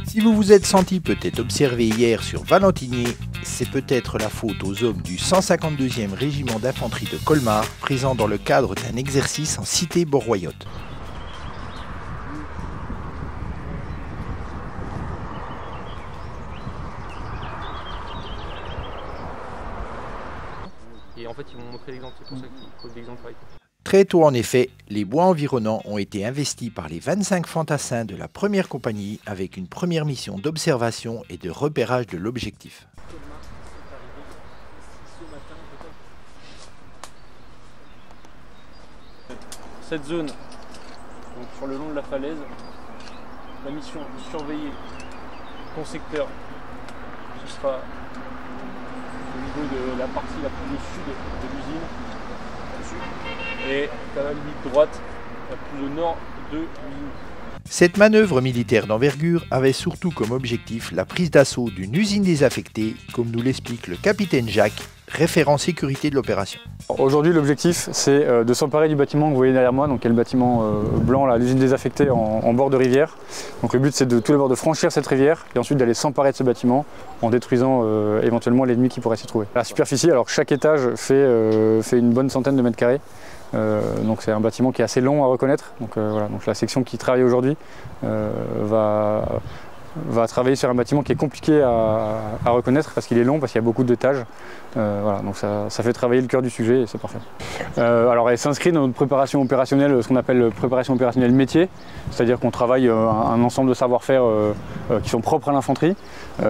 Si vous vous êtes senti peut-être observé hier sur Valentinier, c'est peut-être la faute aux hommes du 152e régiment d'infanterie de Colmar, présent dans le cadre d'un exercice en cité Bourroyotte. Et en fait, ils m'ont montré l'exemple, c'est pour ça qu'il faut l'exemple. Très tôt en effet, les bois environnants ont été investis par les 25 fantassins de la première compagnie avec une première mission d'observation et de repérage de l'objectif. Cette zone, donc sur le long de la falaise, la mission de surveiller ton secteur, ce sera au niveau de la partie la plus au sud de l'usine. Et à la limite droite, la plus au nord de l'usine. Cette manœuvre militaire d'envergure avait surtout comme objectif la prise d'assaut d'une usine désaffectée, comme nous l'explique le capitaine Jacques, référent sécurité de l'opération. Aujourd'hui, l'objectif, c'est de s'emparer du bâtiment que vous voyez derrière moi, donc qui est le bâtiment blanc, l'usine désaffectée en bord de rivière. Donc le but, c'est de tout d'abord de franchir cette rivière et ensuite d'aller s'emparer de ce bâtiment en détruisant éventuellement l'ennemi qui pourrait s'y trouver. La superficie, alors chaque étage fait une bonne centaine de mètres carrés. Donc c'est un bâtiment qui est assez long à reconnaître. Donc, voilà, donc la section qui travaille aujourd'hui va travailler sur un bâtiment qui est compliqué à reconnaître parce qu'il est long, parce qu'il y a beaucoup d'étages. Voilà, donc ça fait travailler le cœur du sujet et c'est parfait. Alors elle s'inscrit dans notre préparation opérationnelle, ce qu'on appelle préparation opérationnelle métier, c'est-à-dire qu'on travaille un ensemble de savoir-faire qui sont propres à l'infanterie.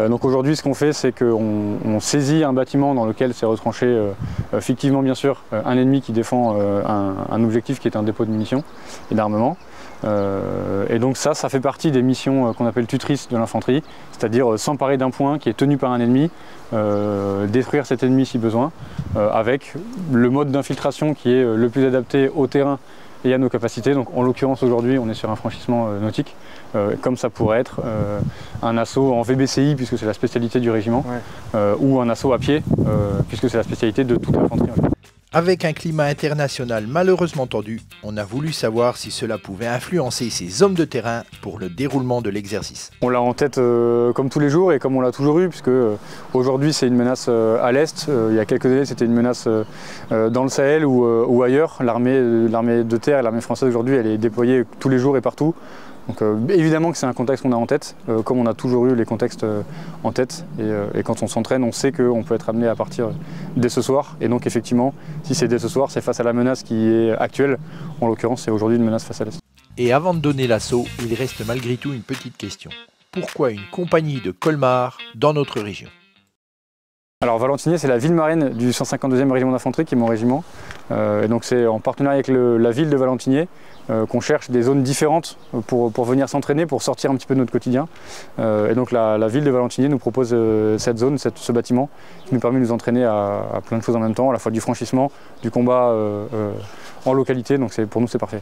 Donc aujourd'hui ce qu'on fait, c'est qu'on saisit un bâtiment dans lequel s'est retranché fictivement bien sûr un ennemi qui défend un objectif qui est un dépôt de munitions et d'armement. Et donc ça fait partie des missions qu'on appelle tutrices de l'infanterie, c'est-à-dire s'emparer d'un point qui est tenu par un ennemi, détruire cet ennemi si besoin, avec le mode d'infiltration qui est le plus adapté au terrain et à nos capacités. Donc en l'occurrence aujourd'hui on est sur un franchissement nautique, comme ça pourrait être un assaut en VBCI puisque c'est la spécialité du régiment, ou un assaut à pied puisque c'est la spécialité de toute l'infanterie. Avec un climat international malheureusement tendu, on a voulu savoir si cela pouvait influencer ces hommes de terrain pour le déroulement de l'exercice. On l'a en tête comme tous les jours et comme on l'a toujours eu, puisque aujourd'hui c'est une menace à l'Est. Il y a quelques années c'était une menace dans le Sahel ou ailleurs. L'armée de terre et l'armée française aujourd'hui elle est déployée tous les jours et partout. Donc évidemment que c'est un contexte qu'on a en tête, comme on a toujours eu les contextes en tête. Et quand on s'entraîne, on sait qu'on peut être amené à partir dès ce soir. Et donc effectivement, si c'est dès ce soir, c'est face à la menace qui est actuelle. En l'occurrence, c'est aujourd'hui une menace face à l'Est. Et avant de donner l'assaut, il reste malgré tout une petite question. Pourquoi une compagnie de Colmar dans notre région ? Alors Valentinier, c'est la ville marraine du 152e régiment d'infanterie qui est mon régiment. Et donc c'est en partenariat avec la ville de Valentinier qu'on cherche des zones différentes pour venir s'entraîner, pour sortir un petit peu de notre quotidien. Et donc la ville de Valentinier nous propose cette zone, ce bâtiment qui nous permet de nous entraîner à plein de choses en même temps, à la fois du franchissement, du combat en localité, donc pour nous c'est parfait.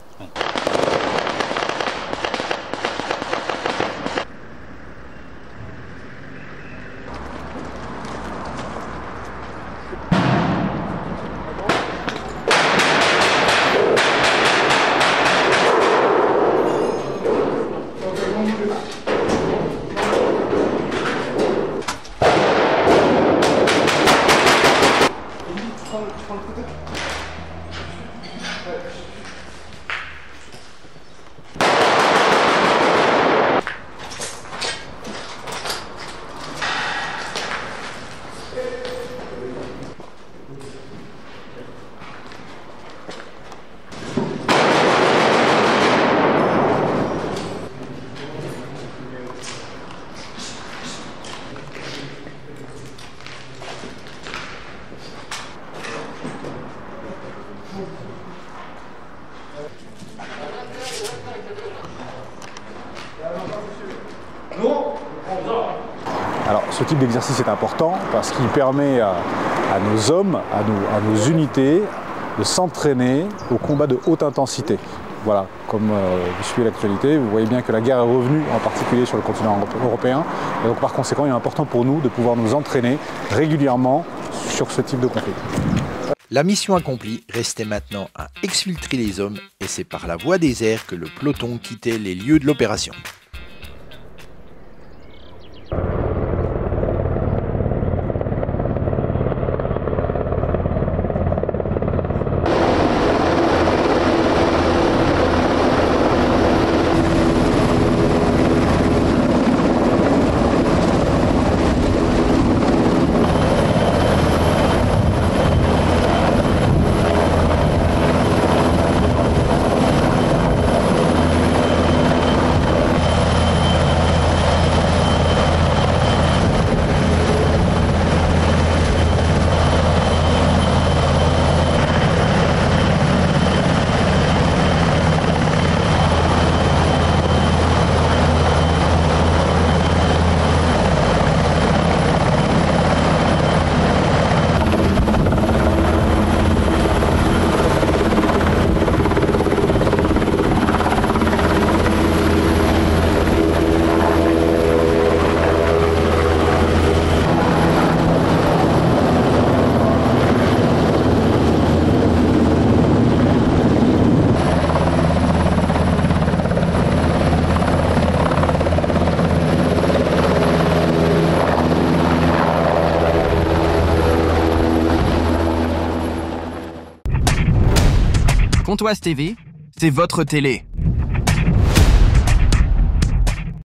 Alors ce type d'exercice est important parce qu'il permet à nos hommes, à nos unités de s'entraîner au combat de haute intensité. Voilà, comme vous suivez l'actualité, vous voyez bien que la guerre est revenue, en particulier sur le continent européen. Et donc par conséquent, il est important pour nous de pouvoir nous entraîner régulièrement sur ce type de conflit. La mission accomplie, restait maintenant à exfiltrer les hommes et c'est par la voie des airs que le peloton quittait les lieux de l'opération. Pontoise TV, c'est votre télé.